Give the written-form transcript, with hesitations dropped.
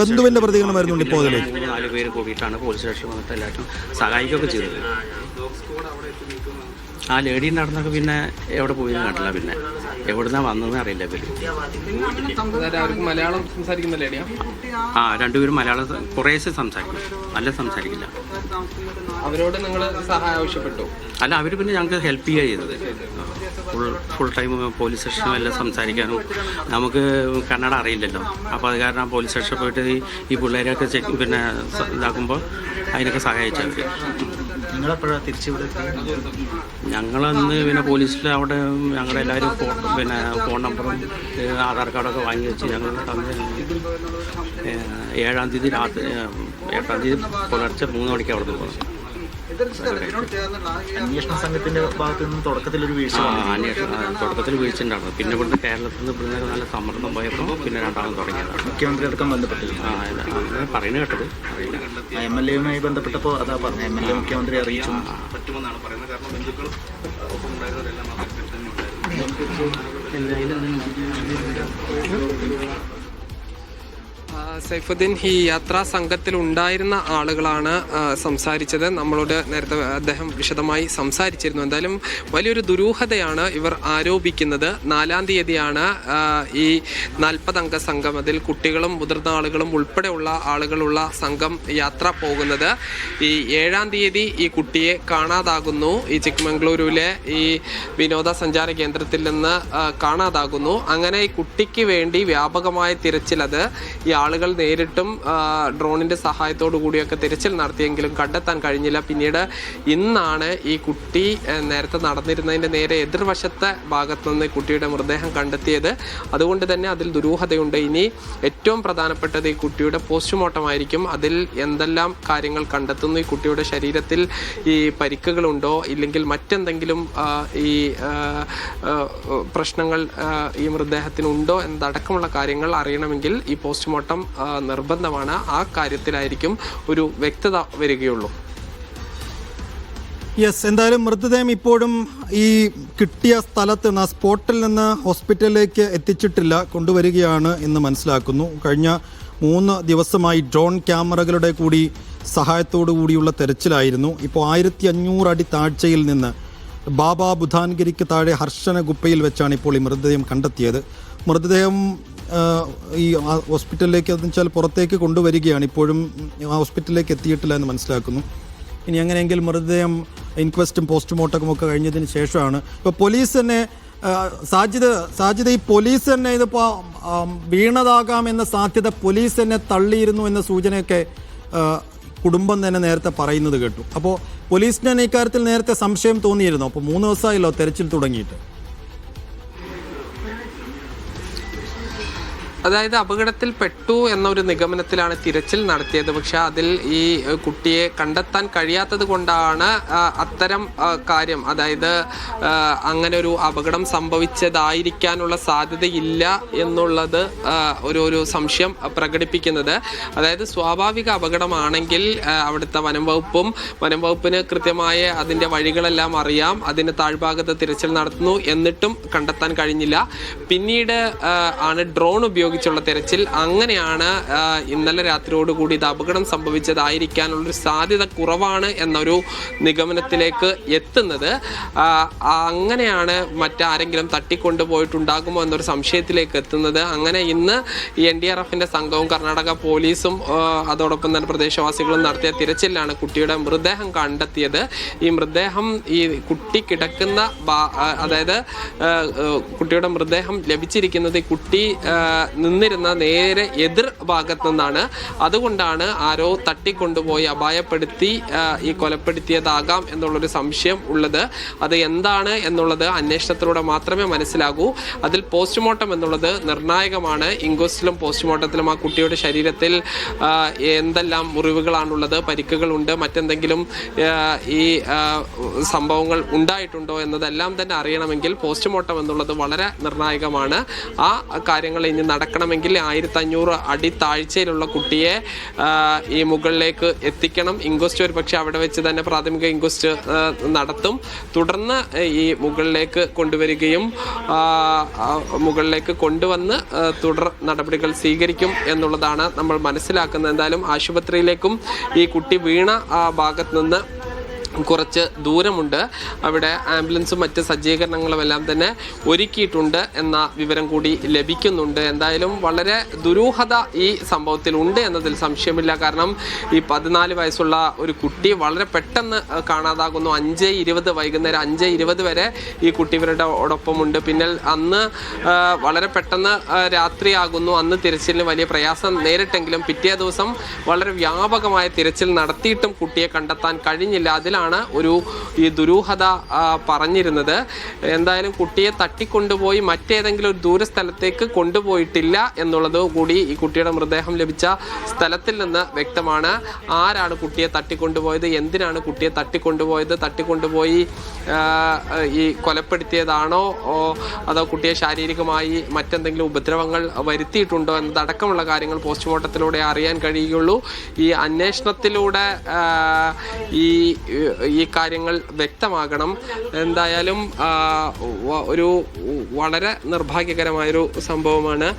ബന്ധുവിന്റെ പ്രതികരണം വരുന്നുണ്ട്. ഇപ്പോൾ 4 പേര് കൂടിയിട്ടാണ് പോലീസ് സ്റ്റേഷൻ വന്നിട്ട് എല്ലാവരും സഹായിക്കുകയൊക്കെ ചെയ്തത്. ആ ലേഡി നടന്നൊക്കെ പിന്നെ എവിടെ പോയി കണ്ടില്ല, പിന്നെ എവിടുന്നാ വന്നതെന്ന് അറിയില്ല. മലയാളം സംസാരിക്കുന്ന ലേഡിയാ? ആ, രണ്ടുപേരും മലയാളം കുറേശ്ശെ സംസാരിക്കും, നല്ല സംസാരിക്കില്ല. അവരോട് നിങ്ങൾ സഹായം ആവശ്യപ്പെട്ടു? അല്ല, അവർ പിന്നെ ഞങ്ങൾക്ക് ഹെൽപ്പ് ചെയ്യുക ചെയ്തത്. ഫുൾ ടൈം പോലീസ് സ്റ്റേഷനും എല്ലാം സംസാരിക്കാനും നമുക്ക് കന്നഡ അറിയില്ലല്ലോ. അപ്പോൾ അത് കാരണം പോലീസ് സ്റ്റേഷനിൽ പോയിട്ട് ഈ പിള്ളേരെയൊക്കെ പിന്നെ ഇതാക്കുമ്പോൾ അതിനൊക്കെ സഹായിച്ചവർ. നിങ്ങളെപ്പോഴാണ് തിരിച്ചുവിടെ? ഞങ്ങളന്ന് പിന്നെ പോലീസിൽ അവിടെ ഞങ്ങളെല്ലാവരും പിന്നെ ഫോൺ നമ്പറും ആധാർ കാർഡൊക്കെ വാങ്ങി വെച്ച് ഞങ്ങൾ അന്ന് 7-ാം തീയതി രാത്രി 8-ാം തീയതി പുലർച്ചെ 3 മണിക്ക് അവിടെ നിന്ന് പോകുന്നത്. അന്വേഷണ സംഘത്തിന്റെ ഭാഗത്തു നിന്നും തുടക്കത്തിലൊരു വീഴ്ച തുടക്കത്തിൽ വീഴ്ച ഉണ്ടായിരുന്നു. പിന്നെ ഇവിടുന്ന് കേരളത്തിൽ നിന്ന് ഇവിടുന്ന് നല്ല സമ്മർദ്ദം പോയപ്പോൾ പിന്നെ രണ്ടാമത് തുടങ്ങിയതാണ്. മുഖ്യമന്ത്രി അടക്കം ബന്ധപ്പെട്ടില്ല. അങ്ങനെ പറയുന്നത് കേട്ടത്. MLA യുമായി ബന്ധപ്പെട്ടപ്പോൾ അതാ പറഞ്ഞു, MLA മുഖ്യമന്ത്രി അറിയിച്ചു പറ്റുമെന്നാണ് പറയുന്നത്. കാരണം ബന്ധുക്കളും ഒപ്പം ഉണ്ടായവരെല്ലാം സൈഫുദ്ദീൻ, ഈ യാത്രാ സംഘത്തിൽ ഉണ്ടായിരുന്ന ആളുകളാണ് സംസാരിച്ചത്. നമ്മളോട് നേരത്തെ അദ്ദേഹം വിശദമായി സംസാരിച്ചിരുന്നു. എന്തായാലും വലിയൊരു ദുരൂഹതയാണ് ഇവർ ആരോപിക്കുന്നത്. 4-ാം തീയതിയാണ് ഈ 40-അംഗ സംഘം, അതിൽ കുട്ടികളും മുതിർന്ന ആളുകളും ഉൾപ്പെടെയുള്ള ആളുകളുള്ള സംഘം യാത്ര പോകുന്നത്. ഈ 7-ാം തീയതി ഈ കുട്ടിയെ കാണാതാകുന്നു. ഈ ചിക്മംഗ്ലൂരുവിലെ ഈ വിനോദസഞ്ചാര കേന്ദ്രത്തിൽ നിന്ന് കാണാതാകുന്നു. അങ്ങനെ ഈ കുട്ടിക്ക് വേണ്ടി വ്യാപകമായ തിരച്ചിൽ, അത് ഈ ആളുകൾ നേരിട്ടും ഡ്രോണിന്റെ സഹായത്തോടു കൂടിയൊക്കെ തിരച്ചിൽ നടത്തിയെങ്കിലും കണ്ടെത്താൻ കഴിഞ്ഞില്ല. പിന്നീട് ഇന്നാണ് ഈ കുട്ടി നേരത്തെ നടന്നിരുന്നതിന്റെ നേരെ എതിർവശത്തെ ഭാഗത്തു നിന്ന് കുട്ടിയുടെ മൃതദേഹം കണ്ടെത്തിയത്. അതുകൊണ്ട് തന്നെ അതിൽ ദുരൂഹതയുണ്ട്. ഇനി ഏറ്റവും പ്രധാനപ്പെട്ടത് ഈ കുട്ടിയുടെ പോസ്റ്റ്മോർട്ടം ആയിരിക്കും. അതിൽ എന്തെല്ലാം കാര്യങ്ങൾ കണ്ടെത്തുന്നു, ഈ കുട്ടിയുടെ ശരീരത്തിൽ ഈ പരിക്കുകളുണ്ടോ ഇല്ലെങ്കിൽ മറ്റെന്തെങ്കിലും ഈ പ്രശ്നങ്ങൾ ഈ മൃതദേഹത്തിനുണ്ടോ എന്നതടക്കമുള്ള കാര്യങ്ങൾ അറിയണമെങ്കിൽ ഈ പോസ്റ്റ്മോർട്ടം നിർബന്ധമാണ്. ആ കാര്യത്തിലായിരിക്കും ഒരു വ്യക്തത വരികയുള്ളൂ. എന്തായാലും മൃതദേഹം ഇപ്പോഴും ഈ കിട്ടിയ സ്ഥലത്ത് നിന്ന്, സ്പോട്ടിൽ നിന്ന് ഹോസ്പിറ്റലിലേക്ക് എത്തിച്ചിട്ടില്ല, കൊണ്ടുവരികയാണ് എന്ന് മനസ്സിലാക്കുന്നു. കഴിഞ്ഞ 3 ദിവസമായി ഡ്രോൺ ക്യാമറകളുടെ കൂടി സഹായത്തോടു കൂടിയുള്ള തെരച്ചിലായിരുന്നു. ഇപ്പോൾ 1500 അടി താഴ്ചയിൽ നിന്ന് ബാബ ബുധാൻഗിരിക്ക് താഴെ ഹർഷന ഗുപ്പയിൽ വെച്ചാണ് ഇപ്പോൾ ഈ മൃതദേഹം കണ്ടെത്തിയത്. മൃതദേഹം ഈ ഹോസ്പിറ്റലിലേക്ക് എന്ന് വെച്ചാൽ പുറത്തേക്ക് കൊണ്ടുവരികയാണ്. ഇപ്പോഴും ഹോസ്പിറ്റലിലേക്ക് എത്തിയിട്ടില്ല എന്ന് മനസ്സിലാക്കുന്നു. ഇനി അങ്ങനെയെങ്കിൽ ഇൻക്വസ്റ്റും പോസ്റ്റ്മോർട്ടവും ഒക്കെ കഴിഞ്ഞതിന് ശേഷമാണ് ഇപ്പോൾ പോലീസ് തന്നെ സാജിദ് ഈ പോലീസ് തന്നെ ഇതിപ്പോൾ വീണതാകാമെന്ന സാധ്യത പോലീസ് തന്നെ തള്ളിയിരുന്നു എന്ന സൂചനയൊക്കെ കുടുംബം തന്നെ നേരത്തെ പറയുന്നത് കേട്ടു. അപ്പോൾ പോലീസിന് തന്നെ ഇക്കാര്യത്തിൽ നേരത്തെ സംശയം തോന്നിയിരുന്നു. അപ്പോൾ 3 ദിവസമായല്ലോ തെരച്ചിൽ തുടങ്ങിയിട്ട്. അതായത് അപകടത്തിൽ പെട്ടു എന്നൊരു നിഗമനത്തിലാണ് തിരച്ചിൽ നടത്തിയത്. പക്ഷെ അതിൽ ഈ കുട്ടിയെ കണ്ടെത്താൻ കഴിയാത്തത് കൊണ്ടാണ് അത്തരം കാര്യം, അതായത് അങ്ങനെ ഒരു അപകടം സംഭവിച്ചതായിരിക്കാനുള്ള സാധ്യതയില്ല എന്നുള്ളത് ഒരു സംശയം പ്രകടിപ്പിക്കുന്നത്. അതായത് സ്വാഭാവിക അപകടമാണെങ്കിൽ അവിടുത്തെ വനം വകുപ്പിന് കൃത്യമായ അതിൻ്റെ വഴികളെല്ലാം അറിയാം. അതിന് താഴ്ഭാഗത്ത് തിരച്ചിൽ നടത്തുന്നു, എന്നിട്ടും കണ്ടെത്താൻ കഴിഞ്ഞില്ല. പിന്നീട് ആണ് ഡ്രോൺ ഉപയോഗിച്ചുള്ള തെരച്ചിൽ. അങ്ങനെയാണ് ഇന്നലെ രാത്രിയോടുകൂടി ഇത് അപകടം സംഭവിച്ചതായിരിക്കാനുള്ളൊരു സാധ്യത കുറവാണ് എന്നൊരു നിഗമനത്തിലേക്ക് എത്തുന്നത്. അങ്ങനെയാണ് മറ്റാരെങ്കിലും തട്ടിക്കൊണ്ടുപോയിട്ടുണ്ടാകുമോ എന്നൊരു സംശയത്തിലേക്ക് എത്തുന്നത്. അങ്ങനെ ഇന്ന് ഈ NDRFന്റെ സംഘവും കർണാടക പോലീസും അതോടൊപ്പം തന്നെ പ്രദേശവാസികളും നടത്തിയ തിരച്ചിലാണ് കുട്ടിയുടെ മൃതദേഹം കണ്ടെത്തിയത്. ഈ മൃതദേഹം ഈ കുട്ടി കിടക്കുന്ന, അതായത് കുട്ടിയുടെ മൃതദേഹം ലഭിച്ചിരിക്കുന്നത് ഈ കുട്ടി നിന്നിരുന്ന നേരെ എതിർ ഭാഗത്തു നിന്നാണ്. അതുകൊണ്ടാണ് ആരോ തട്ടിക്കൊണ്ടുപോയി അപായപ്പെടുത്തി ഈ കൊലപ്പെടുത്തിയതാകാം എന്നുള്ളൊരു സംശയം ഉള്ളത്. അത് എന്താണ് എന്നുള്ളത് അന്വേഷണത്തിലൂടെ മാത്രമേ മനസ്സിലാകൂ. അതിൽ പോസ്റ്റ്മോർട്ടം എന്നുള്ളത് നിർണായകമാണ്. ഇൻക്വസ്റ്റിലും പോസ്റ്റ്മോർട്ടത്തിലും ആ കുട്ടിയുടെ ശരീരത്തിൽ എന്തെല്ലാം മുറിവുകളാണുള്ളത്, പരിക്കുകളുണ്ട്, മറ്റെന്തെങ്കിലും ഈ സംഭവങ്ങൾ ഉണ്ടായിട്ടുണ്ടോ എന്നതെല്ലാം തന്നെ അറിയണമെങ്കിൽ പോസ്റ്റ്മോർട്ടം എന്നുള്ളത് വളരെ നിർണായകമാണ്. ആ കാര്യങ്ങൾ ഇനി ഇറക്കണമെങ്കിൽ 1500 അടി താഴ്ചയിലുള്ള കുട്ടിയെ ഈ മുകളിലേക്ക് എത്തിക്കണം. ഇൻക്വസ്റ്റ് ഒരു പക്ഷേ അവിടെ വെച്ച് തന്നെ പ്രാഥമിക ഇൻക്വസ്റ്റ് നടത്തും. തുടർന്ന് ഈ മുകളിലേക്ക് കൊണ്ടുവരികയും മുകളിലേക്ക് കൊണ്ടുവന്ന് തുടർ നടപടികൾ സ്വീകരിക്കും എന്നുള്ളതാണ് നമ്മൾ മനസ്സിലാക്കുന്നത്. എന്തായാലും ആശുപത്രിയിലേക്കും ഈ കുട്ടി വീണ ഭാഗത്ത് നിന്ന് കുറച്ച് ദൂരമുണ്ട്. അവിടെ ആംബുലൻസും മറ്റ് സജ്ജീകരണങ്ങളും എല്ലാം തന്നെ ഒരുക്കിയിട്ടുണ്ട് എന്ന വിവരം കൂടി ലഭിക്കുന്നുണ്ട്. എന്തായാലും വളരെ ദുരൂഹത ഈ സംഭവത്തിൽ ഉണ്ട് എന്നതിൽ സംശയമില്ല. കാരണം ഈ 14 വയസ്സുള്ള ഒരു കുട്ടി വളരെ പെട്ടെന്ന് കാണാതാകുന്നു. 5:20 വൈകുന്നേരം 5:20 വരെ ഈ കുട്ടി ഇവരുടെ ഒടൊപ്പമുണ്ട്. പിന്നെ അന്ന് വളരെ പെട്ടെന്ന് രാത്രിയാകുന്നു. അന്ന് തിരച്ചിലിന് വലിയ പ്രയാസം നേരിട്ടെങ്കിലും പിറ്റേ ദിവസം വളരെ വ്യാപകമായ തിരച്ചിൽ നടത്തിയിട്ടും കുട്ടിയെ കണ്ടെത്താൻ കഴിഞ്ഞില്ല. അതിലാണ് ഈ ദുരൂഹത പറഞ്ഞിരുന്നത്. എന്തായാലും കുട്ടിയെ തട്ടിക്കൊണ്ടുപോയി മറ്റേതെങ്കിലും ഒരു ദൂരസ്ഥലത്തേക്ക് കൊണ്ടുപോയിട്ടില്ല എന്നുള്ളത് കൂടി ഈ കുട്ടിയുടെ മൃതദേഹം ലഭിച്ച സ്ഥലത്തിൽ നിന്ന് വ്യക്തമാണ്. ആരാണ് കുട്ടിയെ തട്ടിക്കൊണ്ടുപോയത്, എന്തിനാണ് കുട്ടിയെ തട്ടിക്കൊണ്ടുപോയത്, തട്ടിക്കൊണ്ടുപോയി ഈ കൊലപ്പെടുത്തിയതാണോ അതോ കുട്ടിയെ ശാരീരികമായി മറ്റെന്തെങ്കിലും ഉപദ്രവങ്ങൾ വരുത്തിയിട്ടുണ്ടോ എന്നതടക്കമുള്ള കാര്യങ്ങൾ പോസ്റ്റ്മോർട്ടത്തിലൂടെ അറിയാൻ കഴിയുകയുള്ളൂ. ഈ അന്വേഷണത്തിലൂടെ ഈ കാര്യങ്ങൾ വ്യക്തമാകണം. എന്തായാലും ഒരു വളരെ നിർഭാഗ്യകരമായൊരു സംഭവമാണ്.